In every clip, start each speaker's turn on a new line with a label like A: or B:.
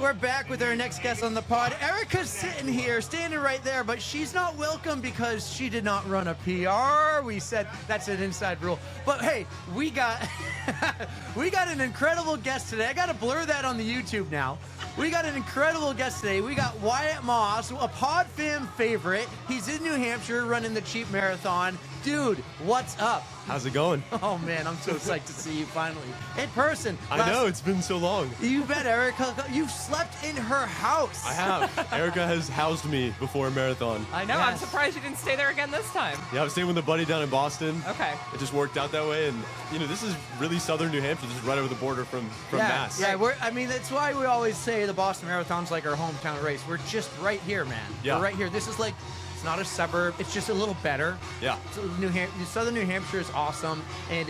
A: right, we're back with our next guest on the pod. Erica's sitting here, standing right there, but she's not welcome because she did not run a PR. We said that's an inside rule. But hey, we got we got an incredible guest today. I got to blur that on the YouTube now. We got an incredible guest today. We got Wyatt Moss, a Pod Fam favorite. He's in New Hampshire running the cheap marathon. Dude, what's up?
B: How's it going?
A: Oh man, I'm so psyched to see you finally in person.
B: I know, it's been so long.
A: You bet, Erica. You've slept in her house.
B: I have. Erica has housed me before a marathon.
C: I know.
A: Yes.
C: I'm surprised you didn't stay there again this time.
B: Yeah, I was staying with a buddy down in Boston.
C: Okay.
B: It just worked out that way, and this is really southern New Hampshire. This is right over the border from Mass.
A: Yeah, that's why we always say the Boston Marathon's like our hometown race. We're just right here, man.
B: Yeah.
A: We're right here. This is like, it's not a suburb. It's just a little better.
B: Yeah.
A: So Southern New Hampshire is awesome, and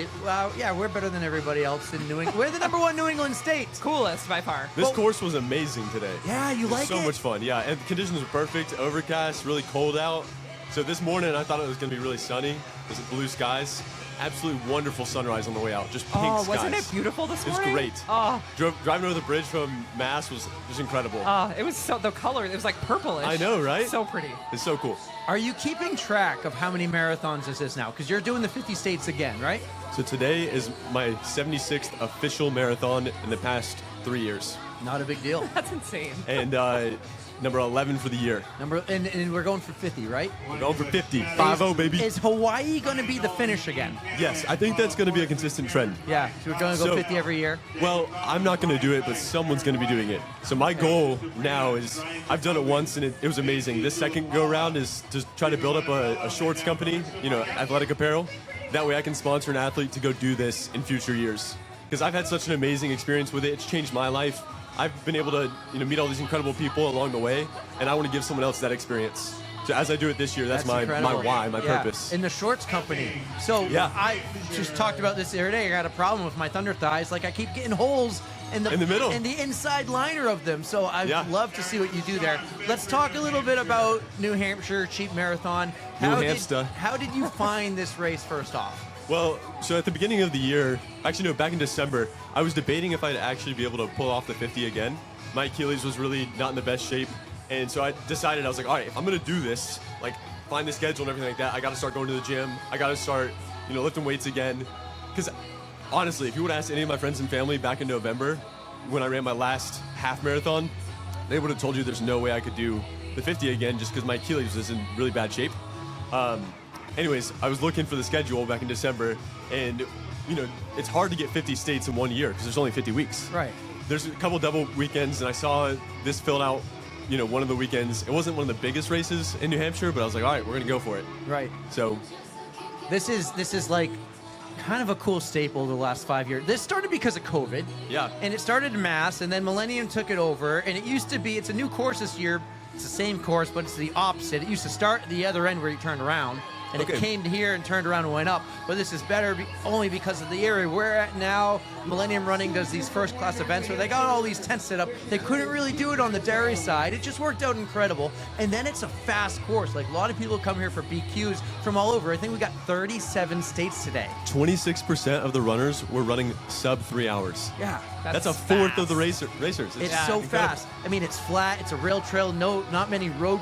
A: we're better than everybody else in New England. We're the #1 New England state.
C: Coolest by far.
B: This course was amazing today.
A: Yeah, you like it?
B: So much fun. Yeah, and the conditions were perfect. Overcast, really cold out. So this morning I thought it was going to be really sunny. There's blue skies. Absolutely wonderful sunrise on the way out. Just pink skies.
C: Wasn't it beautiful this morning?
B: It was great.
C: Oh.
B: Driving over the bridge from Mass was just incredible.
C: It was the color, it was like purplish.
B: I know, right?
C: So pretty.
B: It's so cool.
A: Are you keeping track of how many marathons this is now? Because you're doing the 50 states again, right?
B: So today is my 76th official marathon in the past 3 years.
A: Not a big deal.
C: That's insane.
B: And number 11 for the year.
A: And we're going for 50, right?
B: We're going for 50. 5-0, baby.
A: Is Hawaii going to be the finish again?
B: Yes, I think that's going to be a consistent trend.
A: Yeah, so we're going to go 50 every year?
B: Well, I'm not going to do it, but someone's going to be doing it. So my goal now is, I've done it once and it was amazing. This second go round is to try to build up a shorts company, athletic apparel. That way I can sponsor an athlete to go do this in future years. Because I've had such an amazing experience with it. It's changed my life. I've been able to meet all these incredible people along the way, and I want to give someone else that experience. So as I do it this year, that's my why, my purpose.
A: In the shorts company. So I just talked about this the other day. I got a problem with my thunder thighs. Like I keep getting holes in the
B: middle,
A: in the inside liner of them. So I'd love to see what you do there. Let's talk a little bit about New Hampshire Cheap Marathon. How did you find this race first off?
B: Well, so at the beginning of the year, actually no, back in December, I was debating if I'd actually be able to pull off the 50 again. My Achilles was really not in the best shape, and so I decided, I was like, all right, if I'm gonna do this, like find the schedule and everything like that, I gotta start going to the gym, I gotta start, lifting weights again. Because honestly, if you would ask any of my friends and family back in November, when I ran my last half marathon, they would have told you there's no way I could do the 50 again just because my Achilles was in really bad shape. Anyways, I was looking for the schedule back in December, and it's hard to get 50 states in 1 year because there's only 50 weeks.
A: Right.
B: There's a couple double weekends, and I saw this filled out, one of the weekends. It wasn't one of the biggest races in New Hampshire, but I was like, all right, we're gonna go for it.
A: Right.
B: So,
A: this is like kind of a cool staple the last 5 years. This started because of COVID.
B: Yeah.
A: And it started in Mass, and then Millennium took it over, and it used to be, it's a new course this year. It's the same course, but it's the opposite. It used to start at the other end where you turned around. And it came to here and turned around and went up. But this is better only because of the area we're at now. Millennium Running does these first-class events where they got all these tents set up. They couldn't really do it on the dairy side. It just worked out incredible. And then it's a fast course. Like, a lot of people come here for BQs from all over. I think we got 37 states today.
B: 26% of the runners were running sub 3 hours.
A: Yeah.
B: That's a fourth of the racers.
A: It's so fast. I mean, it's flat. It's a rail trail. Not many road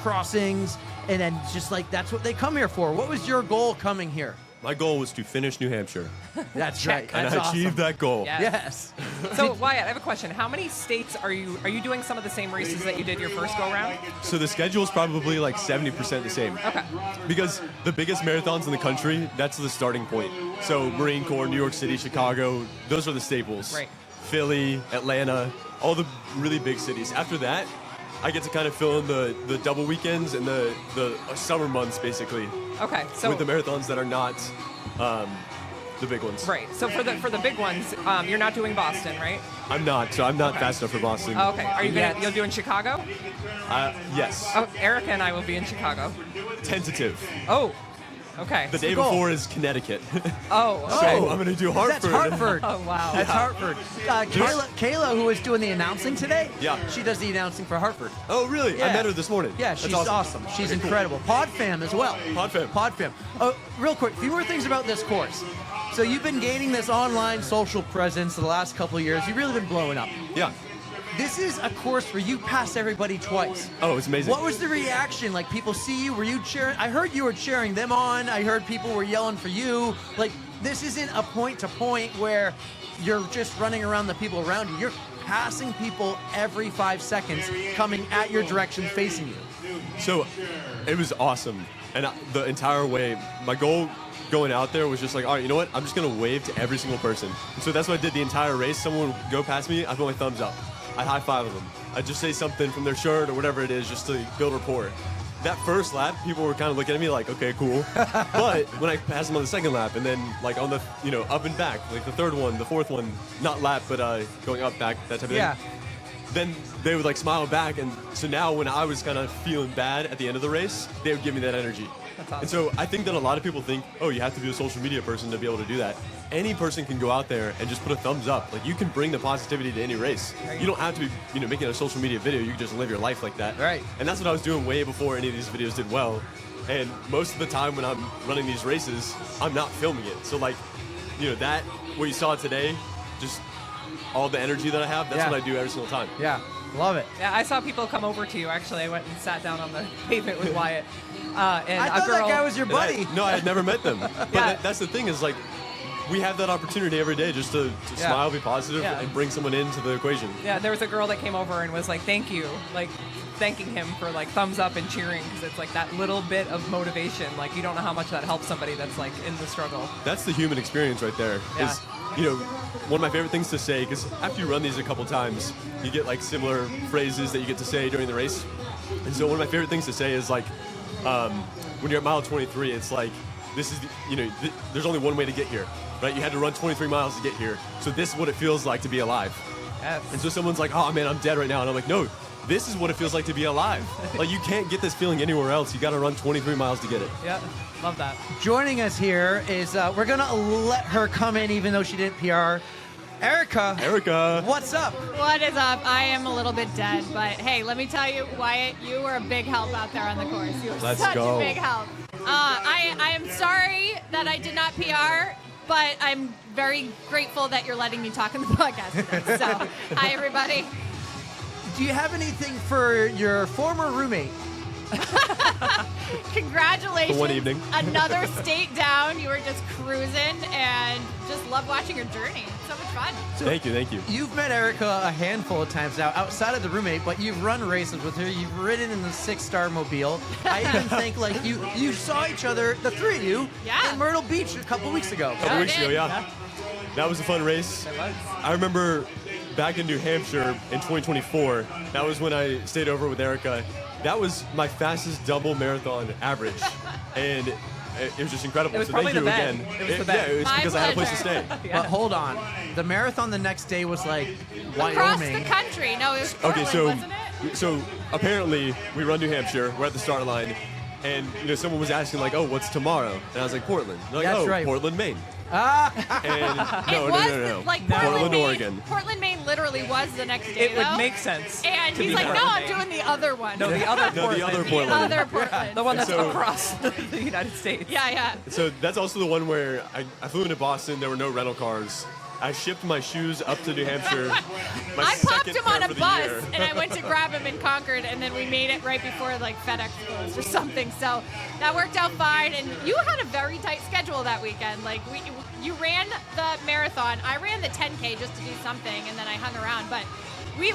A: crossings. And then just like, that's what they come here for. What was your goal coming here?
B: My goal was to finish New Hampshire.
A: That's right.
B: And I achieved that goal.
C: Yes. So Wyatt, I have a question. How many states are you doing some of the same races that you did your first go round?
B: So the schedule is probably like 70% the same.
C: Okay.
B: Because the biggest marathons in the country, that's the starting point. So Marine Corps, New York City, Chicago, those are the staples.
C: Right.
B: Philly, Atlanta, all the really big cities. After that, I get to kind of fill in the double weekends and the summer months, basically.
C: Okay, so
B: with the marathons that are not the big ones.
C: Right. So for the big ones, you're not doing Boston, right?
B: I'm not. So I'm not fast enough for Boston.
C: Oh, okay. Are you you'll do in Chicago?
B: Yes.
C: Oh, Erica and I will be in Chicago.
B: Tentative.
C: Oh. Okay.
B: The day before is Connecticut.
C: Oh.
B: So I'm going to do Hartford.
A: That's Hartford.
C: Oh, wow.
A: That's Hartford. Kayla, who is doing the announcing today, she does the announcing for Hartford.
B: Oh, really?
A: Yeah.
B: I met her this morning.
A: Yeah, she's awesome. She's incredible. Pod Fam as well.
B: Pod Fam.
A: Real quick, a few more things about this course. So you've been gaining this online social presence the last couple of years. You've really been blowing up.
B: Yeah.
A: this is a course where you pass everybody twice.
B: Oh, it's amazing.
A: What was the reaction? Like, people see you, were you cheering? I heard you were cheering them on. I heard people were yelling for you. Like, this isn't a point-to-point where you're just running around the people around you. You're passing people every 5 seconds coming at your direction, facing you.
B: So it was awesome. And the entire way, my goal going out there was just like, all right, you know what? I'm just going to wave to every single person. And so that's what I did the entire race. Someone would go past me, I'd put my thumbs up. I'd high five them. I'd just say something from their shirt or whatever it is just to build rapport. That first lap, people were kind of looking at me like, okay, cool. But when I passed them on the second lap and then like on the, up and back, like the third one, the fourth one, not lap, but going up, back, that type of thing. Then they would like smile back. And so now when I was kind of feeling bad at the end of the race, they would give me that energy.
C: That's awesome.
B: And so I think that a lot of people think, oh, you have to be a social media person to be able to do that. Any person can go out there and just put a thumbs up. Like, you can bring the positivity to any race.
C: Right.
B: You don't have to be, making a social media video. You can just live your life like that.
A: Right.
B: And that's what I was doing way before any of these videos did well. And most of the time when I'm running these races, I'm not filming it. So like, that, what you saw today, just all the energy that I have, that's what I do every single time.
A: Yeah, love it.
C: Yeah, I saw people come over to you. Actually, I went and sat down on the pavement with Wyatt. And
A: I
C: a
A: thought
C: girl,
A: that guy was your buddy.
B: No, I had never met them. But
C: Yeah.
B: that's the thing is like, we have that opportunity every day just to smile, be positive,
C: Yeah.
B: and bring someone into the equation.
C: Yeah, there was a girl that came over and was like, thank you. Like, thanking him for like thumbs up and cheering, because it's like that little bit of motivation. Like, you don't know how much that helps somebody that's like in the struggle.
B: That's the human experience right there.
C: Yeah.
B: Is, one of my favorite things to say, because after you run these a couple times, you get like similar phrases that you get to say during the race. And so one of my favorite things to say is like, when you're at mile 23, it's like, this is, there's only one way to get here, right? You had to run 23 miles to get here. So this is what it feels like to be alive.
C: Yes.
B: And so someone's like, oh man, I'm dead right now. And I'm like, no, this is what it feels like to be alive. Like, you can't get this feeling anywhere else. You got to run 23 miles to get it.
C: Yeah, love that.
A: Joining us here is, we're going to let her come in even though she didn't PR. Erica, what's up?
D: What is up? I am a little bit dead, but hey, let me tell you, Wyatt, you were a big help out there on the course. You were
B: Let's
D: such
B: go.
D: a big help. I am sorry that I did not PR, but I'm very grateful that you're letting me talk in the podcast today. So, hi, everybody.
A: Do you have anything for your former roommate?
D: Congratulations.
B: For one evening.
D: Another state down. You were just cruising and just love watching your journey. So much fun.
B: Thank you.
A: You've met Erica a handful of times now, outside of the roommate, but you've run races with her. You've ridden in the 6-star mobile. I even think like you saw each other, the three of you, in Myrtle Beach a couple weeks ago.
B: A couple weeks ago, yeah. That was a fun race.
C: It was.
B: I remember back in New Hampshire in 2024, that was when I stayed over with Erica. That was my fastest double marathon average. And it was just incredible.
C: It was
B: so
C: probably
B: thank you
C: the bed.
B: again.
C: It was the bed.
B: Yeah, it was
D: My
B: because I had a place to stay.
D: pleasure.
C: Yeah.
A: But hold on. The marathon the next day was like
D: Across
A: Wyoming.
D: the country. No, it was Portland, wasn't it?
B: So apparently we run New Hampshire. We're at the start line, and someone was asking like, "Oh, what's tomorrow?" And I was like, "Portland." They're like,
A: That's
B: "Oh,
A: right.
B: Portland, Maine."
A: Ah,
B: And no,
D: It was
B: no.
D: like
B: Portland,
D: Maine,
B: Oregon.
D: Portland, Maine literally was the next day.
C: It would
D: though.
C: make sense.
D: And
C: to
D: he's
C: be
D: like, no,
C: Portland,
D: I'm
C: Maine.
D: doing the other one.
C: No, the other
B: No,
C: Portland.
B: the other
D: The
B: Portland.
D: other Portland.
C: The one that's
B: So-
C: across the United States.
D: Yeah.
B: So that's also the one where I flew into Boston. There were no rental cars. I shipped my shoes up to New Hampshire. My
D: I popped
B: second
D: him
B: pair
D: on a
B: for the
D: bus,
B: year.
D: and I went to grab him in Concord, and then we made it right before like FedEx closed or something. So that worked out fine. And you had a very tight schedule that weekend. Like you ran the marathon. I ran the 10K just to do something, and then I hung around. But we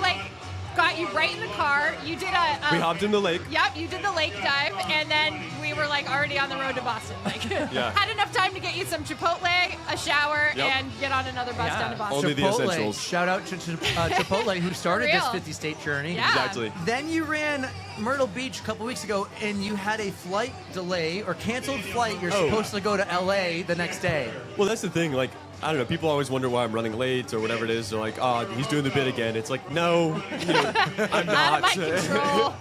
D: got you right in the car. You did
B: We hopped in the lake.
D: Yep, you did the lake dive, and then we were like already on the road to Boston. Like,
B: Yeah.
D: had enough time to get you some Chipotle, a shower,
B: Yep.
D: and get on another bus
C: Yeah.
D: down to Boston.
B: Only the
A: Chipotle.
B: essentials.
A: Shout out to Chipotle, who started this
D: real.
A: 50-state journey.
D: Yeah.
B: Exactly.
A: Then you ran Myrtle Beach a couple weeks ago, and you had a flight delay or canceled flight. You're
B: Oh.
A: supposed to go to LA the next day.
B: Well, that's the thing. Like, I don't know. People always wonder why I'm running late or whatever it is. They're like, "Oh, he's doing the bit again." It's like, no, I'm not.
D: Out of my control.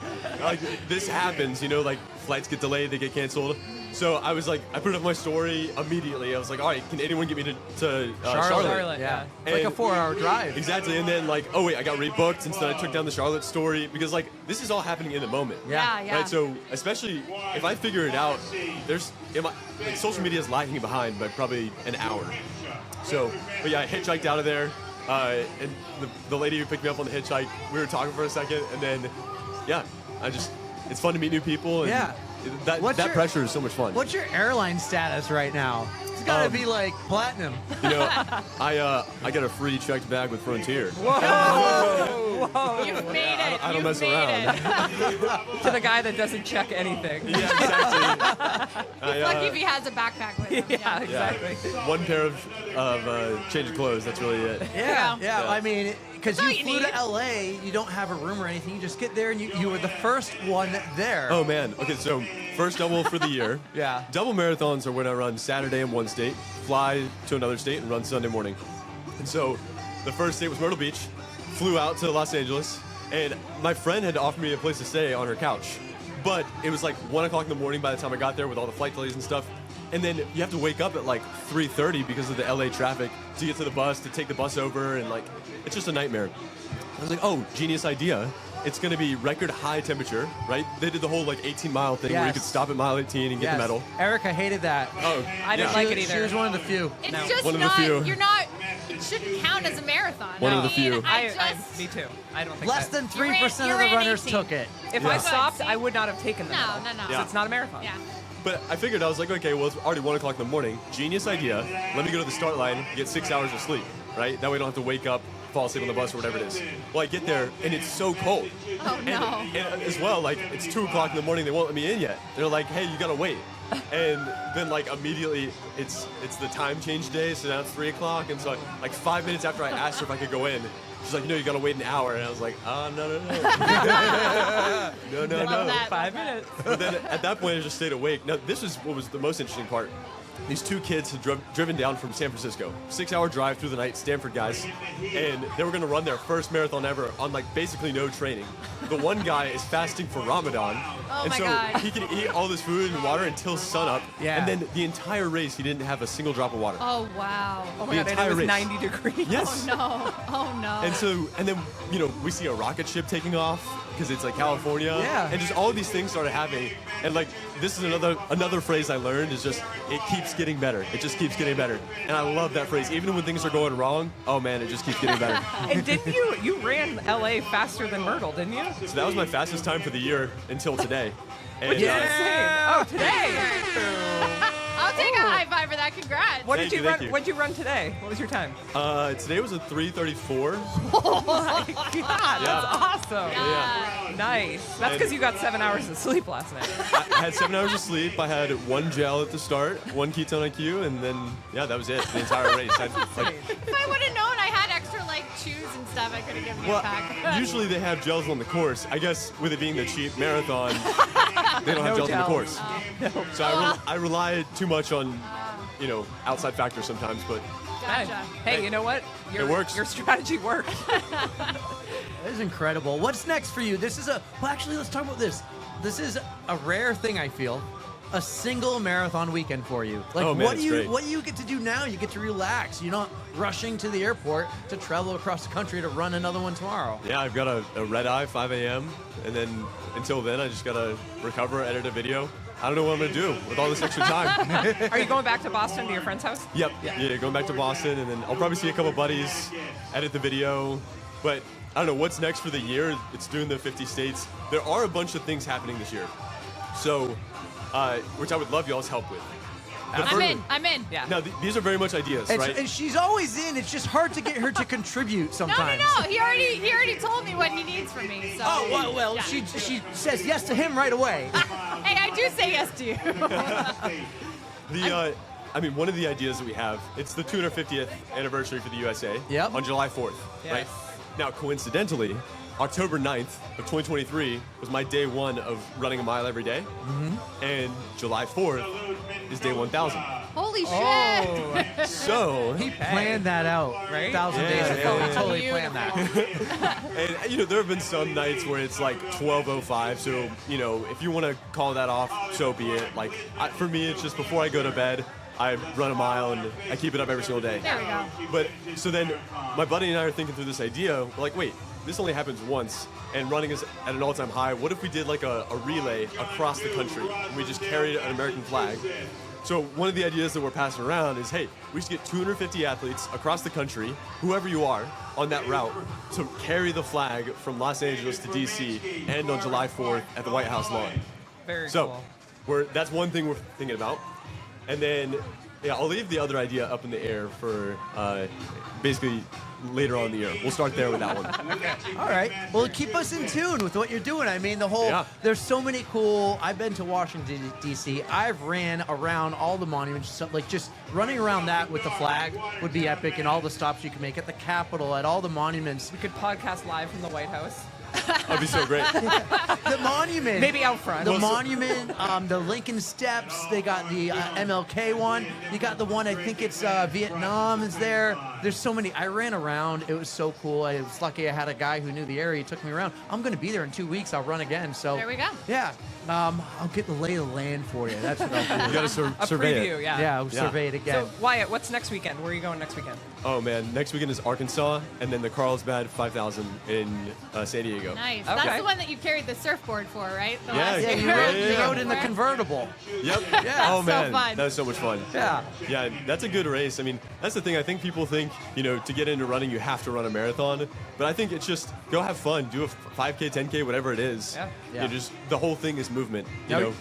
B: Like, this happens. Like flights get delayed, they get canceled. So I was like, I put up my story immediately. I was like, all right, can anyone get me to Charlotte?
C: Charlotte, yeah.
A: It's like a
B: And-
A: 4-hour drive.
B: Exactly. And then like, oh wait, I got rebooked. And so then I took down the Charlotte story because like this is all happening in the moment.
A: Yeah.
D: Yeah.
B: Right, so especially if I figure it out, social media is lagging behind by probably an hour. So, but yeah, I hitchhiked out of there. And the lady who picked me up on the hitchhike, we were talking for a second, and then, yeah, it's fun to meet new people. And
A: Yeah.
B: That pressure is so much fun.
A: What's your airline status right now? It's got to be like platinum.
B: You know, I got a free checked bag with Frontier.
C: Whoa!
D: You've made it.
B: I don't
D: You've
B: mess
D: made
B: around.
D: it.
C: To the guy that doesn't check anything.
B: Yeah, exactly.
D: Lucky if he has a backpack with him.
C: Yeah, exactly.
B: One pair of change of clothes. That's really it.
A: Yeah. I mean, because
D: That's all
A: you
D: you
A: flew
D: need.
A: to LA, you don't have a room or anything. You just get there, and you were the first one there.
B: Oh man. Okay, so first double for the year.
A: Yeah.
B: Double marathons are when I run Saturday in one state, fly to another state, and run Sunday morning. And so the first state was Myrtle Beach. Flew out to Los Angeles, and my friend had offered me a place to stay on her couch. But it was like 1 o'clock in the morning by the time I got there with all the flight delays and stuff. And then you have to wake up at like 3:30 because of the LA traffic to get to the bus, to take the bus over, and like, it's just a nightmare. I was like, oh, genius idea. It's going to be record high temperature, right? They did the whole like 18-mile thing where you
A: Yes.
B: could stop at mile 18 and get
A: Yes.
B: the medal.
A: Erica hated that.
B: Oh,
C: I didn't
B: yeah.
C: like
A: She-
C: it either.
A: She was one of the few.
D: It's
C: No.
D: just
B: One of the
D: not.
B: few.
D: You're not. It shouldn't count as a marathon.
B: One of the
D: I mean,
B: few.
C: Me too. I don't think
A: Less
C: that.
A: than
D: You
A: 3%
D: ran-
A: of the
D: you ran
A: runners
D: 18.
A: took it.
C: If
B: Yeah.
C: I
B: Good,
C: stopped,
D: see?
C: I would not have taken the
D: No,
C: medal.
D: no, no.
C: So
B: Yeah.
C: it's not a marathon.
D: Yeah.
B: But I figured, I was like, okay, well, it's already 1 o'clock in the morning. Genius idea. Let me go to the start line, get 6 hours of sleep, right? That way I don't have to wake up, fall asleep on the bus or whatever it is. Well, I get there, and it's so cold.
D: Oh no.
B: And as well, like, it's 2 o'clock in the morning, they won't let me in yet. They're like, hey, you gotta wait. And then, like, immediately, it's the time change day, so now it's 3 o'clock. And so, like, 5 minutes after I asked her if I could go in, she's like, no, you gotta wait an hour. And I was like, no. No.
D: Love that.
C: 5 minutes.
B: But then at that point, I just stayed awake. Now, this is what was the most interesting part. These two kids had driven down from San Francisco, 6-hour drive through the night, Stanford guys, and they were going to run their first marathon ever on like basically no training. The one guy is fasting for Ramadan,
D: Oh
B: and
D: my
B: so
D: God.
B: he can eat all this food and water until sunup.
A: Yeah.
B: And then the entire race, he didn't have a single drop of water.
D: Oh wow.
C: Oh my
B: The
C: god, and it
B: entire
C: was
B: race.
C: 90 degrees.
B: Yes.
D: No. Oh no.
B: And then, we see a rocket ship taking off because it's like California.
A: Yeah.
B: And just all these things started happening. And like, this is another phrase I learned is just, it keeps getting better. It just keeps getting better. And I love that phrase. Even when things are going wrong, oh man, it just keeps getting better.
C: And didn't you ran LA faster than Myrtle, didn't you?
B: So that was my fastest time for the year until today. And
C: Oh, today.
D: I'll take a high five for that. Congrats.
C: What
B: Thank
C: did you
B: you,
C: run?
B: thank you.
C: What did you run today? What was your time?
B: today was a 3:34.
C: Oh my god,
B: Yeah.
C: that's awesome.
B: Yeah.
C: Nice. That's because you got 7 hours of sleep last night.
B: I had 7 hours of sleep. I had one gel at the start, one ketone IQ, and then, yeah, that was it. The entire race.
D: If I would have known I had extra like shoes and stuff, I could have given you a
B: Well,
D: pack.
B: usually they have gels on the course. I guess with it being the cheap marathon, they don't have
C: No
B: gels on the
C: gels.
B: course. So I rely too much on, outside factors sometimes. But
D: Gotcha.
C: Hey, you know what?
B: It works.
C: Your strategy worked.
A: That is incredible. What's next for you? Actually, let's talk about this. This is a rare thing, I feel. A single marathon weekend for you. Like,
B: Oh, man,
A: what
B: it's
A: do you
B: great.
A: what do you get to do now? You get to relax. You're not rushing to the airport to travel across the country to run another one tomorrow.
B: yeah, I've got a red eye, 5 a.m. And then until then, I just got to recover, edit a video. I don't know what I'm going to do with all this extra time.
C: Are you going back to Boston to your friend's house?
B: Yep. Yeah, going back to Boston, and then I'll probably see a couple buddies, edit the video. But I don't know what's next for the year. It's doing the 50 states. There are a bunch of things happening this year, so which I would love y'all's help with.
D: I'm in.
C: Yeah.
B: Now these are very much ideas, right?
A: And she's always in. It's just hard to get her to contribute
D: No,
A: sometimes.
D: no, no. He already told me what he needs from me. So.
A: Oh, well,
D: Yeah.
A: she says yes to him right away.
D: Hey, I do say yes to you.
B: One of the ideas that we have, it's the 250th anniversary for the USA
A: Yep.
B: on July 4th, right?
C: Yes.
B: Now, coincidentally, October 9th of 2023 was my day one of running a mile every day. And July 4th is day 1,000.
D: Holy shit.
C: Oh.
B: So,
A: He planned that out,
C: Right?
A: 1,000 days
B: Yeah,
A: ago.
B: yeah,
A: He
B: yeah.
A: totally planned that.
B: and there have been some nights where it's like 12:05. So, if you want to call that off, so be it. Like, for me, it's just before I go to bed, I run a mile and I keep it up every single day.
D: There we go.
B: But so then my buddy and I are thinking through this idea. We're like, wait, this only happens once, and running is at an all-time high. What if we did like a relay across the country, and we just carried an American flag, So one of the ideas that we're passing around is, hey, we should get 250 athletes across the country, whoever you are, on that route to carry the flag from Los Angeles to DC and on July 4th at the White House lawn.
C: Very
B: So
C: cool.
B: that's one thing we're thinking about. And then, yeah, I'll leave the other idea up in the air for basically later on in the year. We'll start there with that one.
A: All right. Well, keep us in tune with what you're doing. I mean, the whole,
B: Yeah.
A: there's so many cool, I've been to Washington, D.C. I've ran around all the monuments, so, like just running around that with the flag would be epic, and all the stops you can make at the Capitol, at all the monuments.
C: We could podcast live from the White House.
B: That'd be so great.
A: The monument.
C: Maybe out front.
A: The monument, the Lincoln Steps, they got the MLK one. You got the one, I think it's Vietnam is there. There's so many. I ran around. It was so cool. I was lucky I had a guy who knew the area. He took me around. I'm going to be there in 2 weeks. I'll run again. So
D: There we go.
A: Yeah. I'll get the lay of the land for you. That's what I'll do.
B: You got to
C: A
B: survey
C: preview,
B: it.
C: yeah.
A: Yeah, I'll survey it again.
C: So, Wyatt, what's next weekend? Where are you going next weekend?
B: Oh, man. Next weekend is Arkansas, and then the Carlsbad 5000 in San Diego.
D: Nice.
C: Okay.
D: That's the one that you carried the surfboard for, right? The
B: Yeah,
D: last
A: yeah,
D: year.
A: you
B: yeah.
A: rode in the convertible.
B: Yep.
A: Yeah.
B: Oh,
D: So
B: man.
D: fun.
B: That was so much fun.
A: Yeah.
B: Yeah, that's a good race. I mean, that's the thing. I think people think, to get into running, you have to run a marathon. But I think it's just go have fun. Do a 5K, 10K, whatever it is.
C: Yeah.
A: Yeah.
B: Just the whole thing is movement.
A: Now,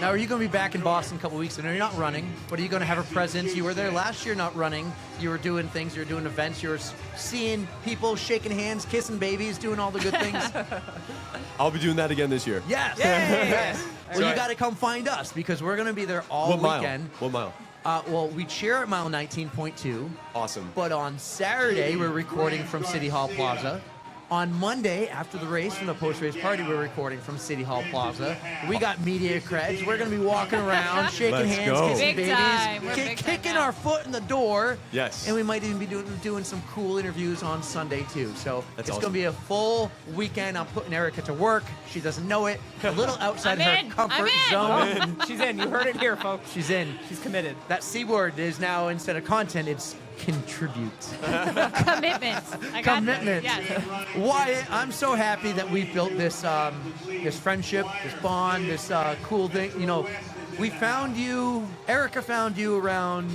A: Now, are you going to be back in Boston in a couple weeks? I know you're not running, but are you going to have a presence? You were there last year not running. You were doing things. You were doing events. You were seeing people, shaking hands, kissing babies, doing all the good things.
B: I'll be doing that again this year.
A: Yes.
C: Yay!
A: Yes. Well,
B: So
A: you got to come find us because we're going to be there all
B: What mile?
A: weekend.
B: What mile?
A: Well, we cheer at mile 19.2.
B: Awesome.
A: But on Saturday, we're recording from City Hall Plaza. On Monday, after the race and the post-race party, we're recording from City Hall Plaza. We got media creds. We're going to be walking around, shaking
B: Let's
A: hands,
B: go.
A: kissing
D: Big time. We're
A: babies,
D: big time
A: kicking
D: now.
A: our foot in the door.
B: Yes.
A: And we might even be doing some cool interviews on Sunday, too. So
B: That's
A: it's
B: awesome.
A: going to be a full weekend. I'm putting Erica to work. She doesn't know it. A little outside
D: I'm
A: her
D: in.
A: comfort
D: I'm in.
A: zone.
C: She's in. You heard it here, folks.
A: She's in.
C: She's committed.
A: That C word is now, instead of content, it's contribute.
D: Commitment. I got
A: Commitment.
D: This. Yes.
A: Wyatt, I'm so happy that we've built this this friendship, this bond, this cool thing. We found you, Erica found you around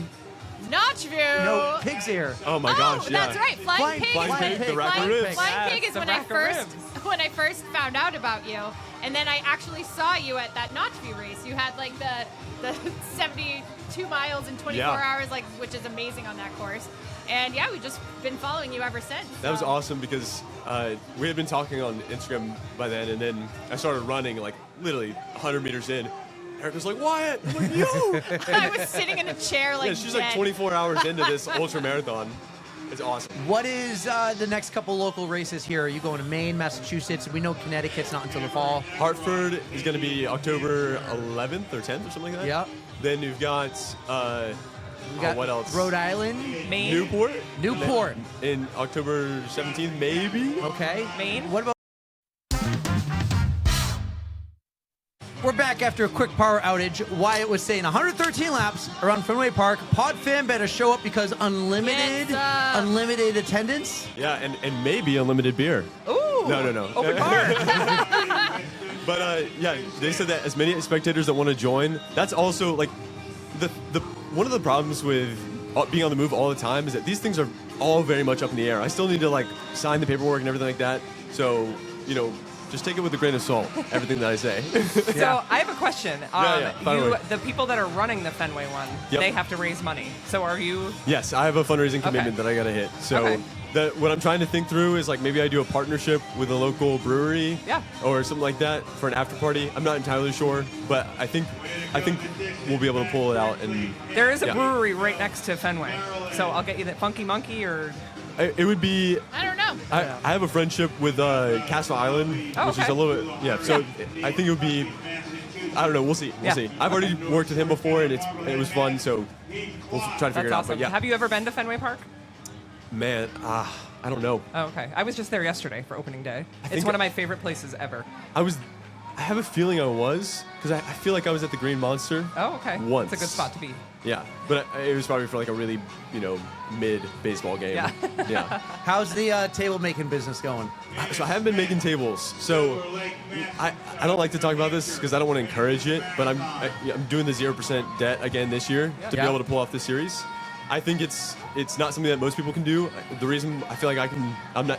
D: Notchview.
A: Pig's Ear.
B: Oh my gosh, yeah.
D: That's right. Flying Pig.
B: Flying
D: is
B: Pig,
D: when-
B: the rack of
D: Flying-
B: ribs.
D: Flying Pig
C: Yes,
D: is
C: the
D: when I
C: rack of
D: first
C: ribs.
D: found out about you, and then I actually saw you at that Notchview race. You had like the 72 miles in 24
B: Yeah.
D: hours, like which is amazing on that course. And yeah, we've just been following you ever since.
B: That was
D: so.
B: awesome because we had been talking on Instagram by then, and then I started running like literally 100 meters in. Erica's like, Wyatt, I'm like, yo!
D: I was sitting in a chair like
B: Yeah, she's
D: dead.
B: like 24 hours into this ultra marathon. It's awesome.
A: What is the next couple local races here? Are you going to Maine, Massachusetts? We know Connecticut's not until the fall.
B: Hartford is going to be October 11th or 10th or something like that.
A: Yep.
B: Then you've got
A: We got
B: what else?
A: Rhode Island,
C: Maine.
B: Newport.
A: Newport.
B: In October 17th, maybe.
A: Okay.
C: Maine.
A: What about? We're back after a quick power outage. Wyatt was saying 113 laps around Fenway Park. Pod fan better show up because unlimited attendance.
B: Yeah, and maybe unlimited beer.
C: Ooh.
B: No.
C: Open bar.
B: But yeah, they said that as many spectators that want to join. That's also like the one of the problems with being on the move all the time is that these things are all very much up in the air. I still need to like sign the paperwork and everything like that. So just take it with a grain of salt. Everything that I say.
C: So I have a question.
B: Yeah, fire away.
C: The people that are running the Fenway one,
B: Yep.
C: they have to raise money. So are you?
B: Yes, I have a fundraising commitment that I gotta hit. So
C: Okay.
B: what I'm trying to think through is like maybe I do a partnership with a local brewery,
C: Yeah.
B: or something like that for an after party. I'm not entirely sure, but I think we'll be able to pull it out. And
C: There is a
B: yeah.
C: brewery right next to Fenway. So I'll get you the Funky Monkey or.
B: It would be.
D: I don't know.
B: I have a friendship with Castle Island,
C: Oh,
B: which is
C: okay.
B: a little bit. Yeah, so I think it would be. I don't know. We'll see. We'll
C: Yeah.
B: see. I've already worked with him before, and it was fun. So we'll try to figure
C: That's
B: it out.
C: awesome.
B: But yeah,
C: Have you ever been to Fenway Park?
B: man, I don't know.
C: Oh, okay. I was just there yesterday for opening day. It's
B: think
C: one of my favorite places ever.
B: I was I have a feeling I was, because I feel like I was at the Green Monster.
C: Oh, okay.
B: Once.
C: It's a good spot to be.
B: Yeah, but it was probably for like a really, mid baseball game.
C: Yeah.
B: Yeah.
A: How's the table making business going?
B: So I haven't been making tables. So I don't like to talk about this because I don't want to encourage it, but I'm doing the 0% debt again this year to be
A: Yeah.
B: able to pull off this series. I think it's not something that most people can do. The reason I feel like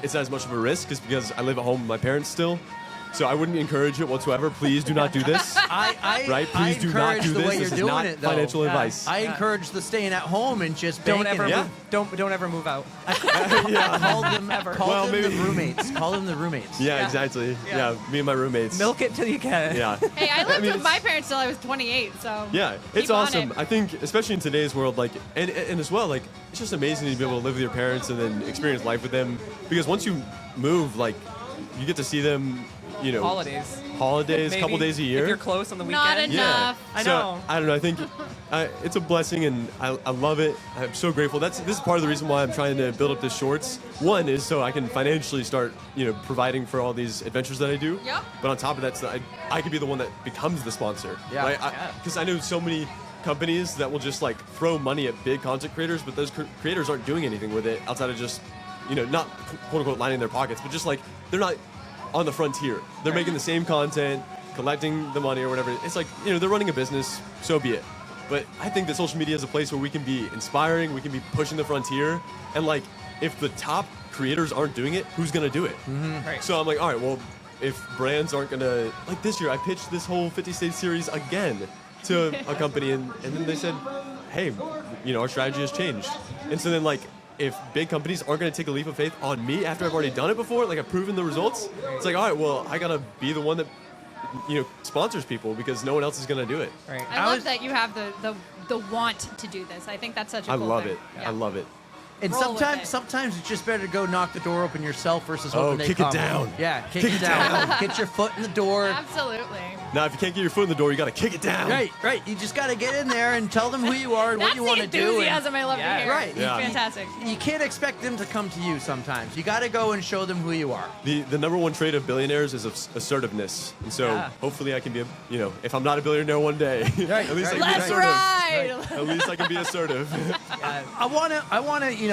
B: it's not as much of a risk is because I live at home with my parents still. So I wouldn't encourage it whatsoever. Please do not do this. Right? Please do not
A: encourage
B: do
A: the
B: this.
A: way you're
B: This is
A: doing
B: not
A: it, though.
B: financial advice.
A: I encourage the staying at home and just
C: Don't
A: banking
C: ever
A: it.
B: Yeah.
C: don't ever move out.
A: Call them
B: Well,
A: them the
B: maybe-
A: roommates. Call them the roommates.
B: Yeah,
C: Yeah.
B: exactly.
C: Yeah.
B: Yeah, me and my roommates.
C: Milk it till you can.
B: Yeah.
D: Hey, I lived
B: mean,
D: with my parents till I was 28, so
B: Yeah, it's
D: keep on
B: awesome.
D: it.
B: I think, especially in today's world, like, and as well, like, it's just amazing to be able to live with your parents and then experience life with them. Because once you move, like, you get to see them, holidays,
C: Maybe,
B: couple days a year.
C: If you're close on the
D: Not
C: weekend.
D: enough.
C: I
B: So,
C: know.
B: I don't know. I think it's a blessing, and I love it. I'm so grateful. This is part of the reason why I'm trying to build up this shorts. One is so I can financially start, providing for all these adventures that I do.
D: Yep.
B: But on top of that, so I could be the one that becomes the sponsor.
A: Yeah.
B: Right?
C: Yeah.
B: Because I know so many companies that will just like throw money at big content creators, but those creators aren't doing anything with it outside of just, not quote unquote lining their pockets, but just like they're not on the frontier. They're making the same content, collecting the money or whatever. It's like, they're running a business, so be it. But I think that social media is a place where we can be inspiring, we can be pushing the frontier, and like, if the top creators aren't doing it, who's gonna do it?
C: Right.
B: So I'm like, all right, well, if brands aren't gonna, like this year, I pitched this whole 50-state series again to a company, and then they said, hey, our strategy has changed. And so then, like, if big companies aren't going to take a leap of faith on me after I've already done it before, like I've proven the results, it's like, all right, well, I got to be the one that, sponsors people because no one else is going to do it.
C: Right.
D: I love that you have the want to do this. I think that's such a
B: I
D: cool
B: love
D: thing.
B: it.
D: Yeah.
B: I love it.
A: And
D: Roll with it.
A: sometimes it's just better to go knock the door open yourself versus hoping they
B: kick it
A: come.
B: down.
A: Yeah, kick it down. Get your foot in the door.
D: Absolutely.
B: Now, if you can't get your foot in the door, you got to kick it down.
A: Right. You just got to get in there and tell them who you are and
D: That's
A: what you want
D: the
A: to do. and
D: enthusiasm I love
C: Yeah.
D: to hear.
A: Right.
B: Yeah.
D: Fantastic.
A: You can't expect them to come to you sometimes. You got to go and show them who you are.
B: The number one trait of billionaires is assertiveness. And so
C: Yeah.
B: hopefully I can be, if I'm not a billionaire one day,
A: Right,
B: at least
A: right.
B: I can
D: Let's
B: be assertive.
D: ride.
B: At least I can be assertive.
A: I want to,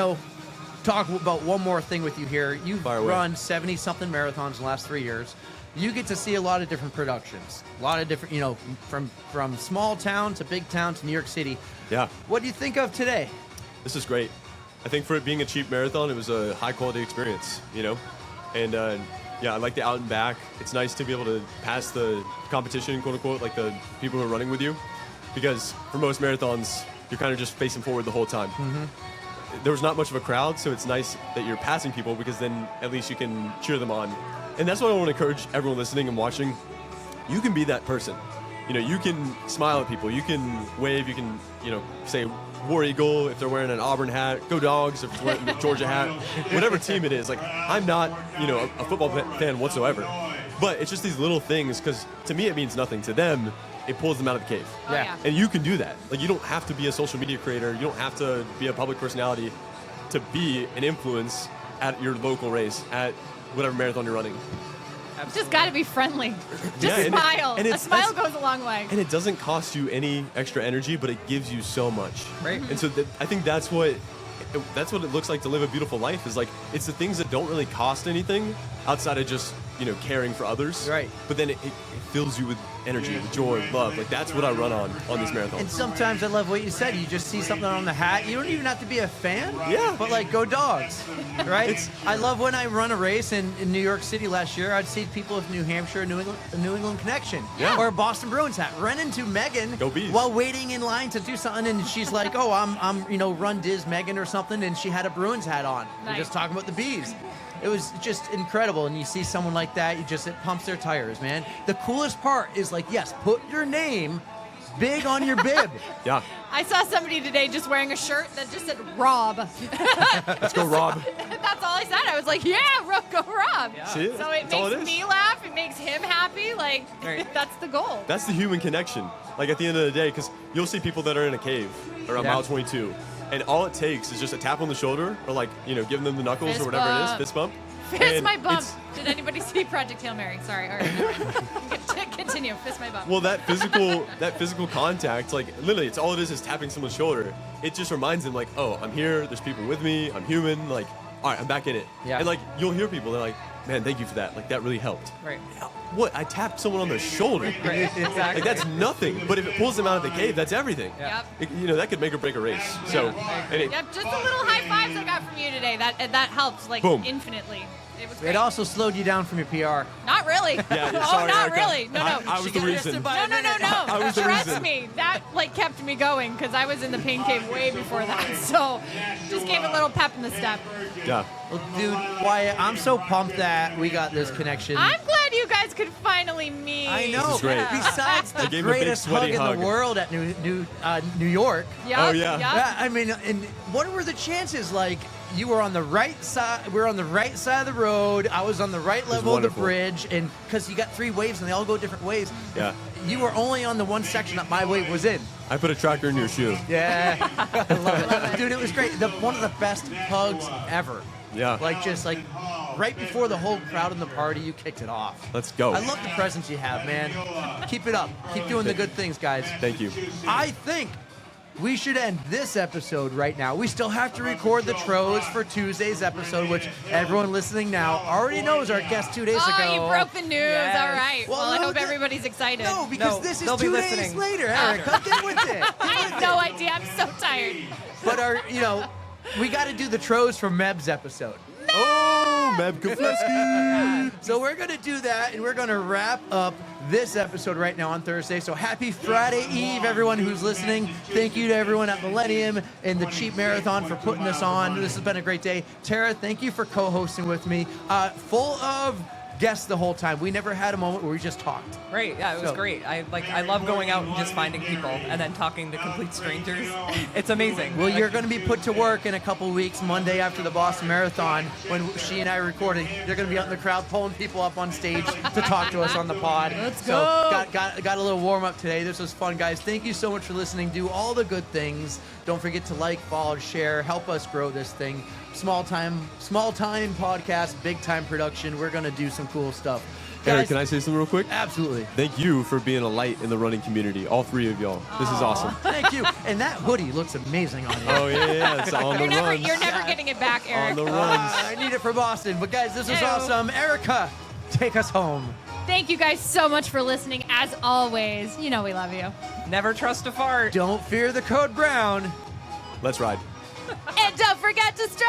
A: talk about one more thing with you here. You've
B: Fire away.
A: run 70-something marathons in the last 3 years. You get to see a lot of different productions, a lot of different, from small town to big town to New York City.
B: Yeah.
A: What do you think of today?
B: This is great. I think for it being a cheap marathon, it was a high quality experience, And I like the out and back. It's nice to be able to pass the competition, quote unquote, like the people who are running with you. Because for most marathons, you're kind of just facing forward the whole time. There was not much of a crowd, so it's nice that you're passing people because then at least you can cheer them on. And that's what I want to encourage everyone listening and watching. You can be that person. You can smile at people. You can wave. You can, say War Eagle if they're wearing an Auburn hat. Go Dogs if they're wearing a Georgia hat. Whatever team it is. Like, I'm not, a football fan whatsoever. But it's just these little things because to me it means nothing. To them, it pulls them out of the cave.
D: Oh, yeah.
B: And you can do that. Like, you don't have to be a social media creator. You don't have to be a public personality to be an influence at your local race, at whatever marathon you're running.
D: Just got to be friendly. Just
B: Yeah, and
D: smile.
B: and
D: A
B: it's-
D: smile
B: that's-
D: goes a long way.
B: And it doesn't cost you any extra energy, but it gives you so much.
C: Right.
B: And so I think that's what it looks like to live a beautiful life, is like, it's the things that don't really cost anything outside of just, caring for others.
A: Right.
B: But then it fills you with energy, with joy, with love. Like, that's what I run on these marathons.
A: And sometimes I love what you said. You just see something on the hat. You don't even have to be a fan.
B: Yeah.
A: But like, go Dogs, right? I love when I run a race in New York City last year. I'd see people with New Hampshire, New England connection,
B: Yeah.
A: or a Boston Bruins hat. Run into Megan
B: Go Bees.
A: while waiting in line to do something, and she's like, "Oh, I'm run Diz Megan or something," and she had a Bruins hat on. We're
D: Nice.
A: just talking about the Bees. It was just incredible, and you see someone like that, it pumps their tires, man. The coolest part is like, yes, put your name big on your bib.
B: Yeah.
D: I saw somebody today just wearing a shirt that just said Rob.
B: Let's go, Rob.
D: That's all I said. I was like, yeah, go Rob.
C: Yeah.
B: See?
D: So it
B: That's all
D: makes
B: it is.
D: me laugh. It makes him happy. Like,
C: Right.
D: that's the goal.
B: That's the human connection. Like, at the end of the day, because you'll see people that are in a cave around
A: Yeah.
B: mile 22, and all it takes is just a tap on the shoulder, or like, giving them the knuckles
D: Fist
B: or whatever it is,
D: bump.
B: fist bump.
D: Fist
B: And
D: my bump.
B: it's-
D: Did anybody see Project Hail Mary? Sorry. All right. Continue. Fist my bum.
B: Well, that physical contact, like literally, it's all it is tapping someone's shoulder. It just reminds them, like, oh, I'm here. There's people with me. I'm human. Like, all right, I'm back in it.
A: Yeah.
B: And like, you'll hear people. They're like, man, thank you for that. Like, that really helped.
C: Right.
B: What? I tapped someone on the shoulder.
C: Right. Exactly.
B: Like, that's nothing. But if it pulls them out of the cave, that's everything.
C: Yeah.
D: Yep.
B: That could make or break a race. So, and it,
D: Yep, just the little high fives I got from you today. That helped like
B: Boom.
D: infinitely. It was great.
A: It also slowed you down from your PR.
D: Not really.
B: Yeah,
D: oh,
B: sorry,
D: not
B: Erica.
D: really. No, no.
B: I was the reason.
D: No.
B: I was the
D: Trust
B: reason.
D: me, that like kept me going because I was in the pain cave way before that. So just gave a little pep in the step.
B: Yeah.
A: Well, dude, Wyatt, I'm so pumped that we got this connection.
D: I'm glad you guys could finally meet.
A: I know.
B: This is great.
A: Besides
B: I
A: the
B: gave him a big
A: greatest
B: sweaty
A: hug in
B: hug.
A: the world at New York.
D: Yup,
B: Oh, yeah.
D: yup.
A: Yeah, I mean, and what were the chances? Like, you were on the right side. We were on the right side of the road. I was on the right level of the
B: wonderful.
A: bridge, and because you got 3 waves and they all go different ways.
B: Yeah.
A: You were only on the one section that my wave was in.
B: I put a tracker in your shoe.
A: Yeah, I love it, dude. It was great. One of the best hugs ever.
B: Yeah.
A: Like just like right before the whole crowd in the party, you kicked it off.
B: Let's go.
A: I love the presence you have, man. Keep it up. Keep doing the good things, guys.
B: Thank you.
A: I think we should end this episode right now. We still have to record the Tros for Tuesday's episode, which everyone listening now already knows our guest 2 days ago.
D: Oh, you broke the news.
C: Yes.
D: All right. Well, I
A: no,
D: hope
A: th-
D: everybody's excited.
A: No, because
C: No,
A: this is
C: they'll be
A: 2 days
C: listening.
A: later, Erica. Get with it.
D: I have no idea. I'm so tired.
A: But we got to do the Tros from Meb's episode.
B: Oh, Meb Kufleski.
A: So we're going to do that, and we're going to wrap up this episode right now on Thursday. So happy Friday Eve, everyone who's listening. Thank you to everyone at Millennium and the Cheap Marathon for putting us on. This has been a great day. Tara, thank you for co-hosting with me. Full of guests the whole time. We never had a moment where we just talked.
C: Right, yeah, it was
A: So-
C: great. I love going out and just finding people and then talking to complete strangers. It's amazing.
A: Well, you're going to be put to work in a couple weeks, Monday after the Boston Marathon, when she and I are recording. You're going to be out in the crowd pulling people up on stage to talk to us on the pod. Let's
C: go.
A: So got a little warm up today. This was fun, guys. Thank you so much for listening. Do all the good things. Don't forget to like, follow, share. Help us grow this thing. Small time podcast, big time production. We're going to do some cool stuff.
B: Eric,
A: Guys,
B: can I say something real quick?
A: Absolutely.
B: Thank you for being a light in the running community, all 3 of y'all. This is awesome.
A: Thank you. And that hoodie looks amazing on you.
B: Oh, yeah. It's on the runs.
D: You're never getting it back, Eric.
B: On the runs.
A: I need it for Boston. But guys, this was
D: Ew.
A: awesome. Erica, take us home.
D: Thank you guys so much for listening. As always, you know we love you.
C: Never trust a fart.
A: Don't fear the code brown.
B: Let's ride.
D: And don't forget to stretch!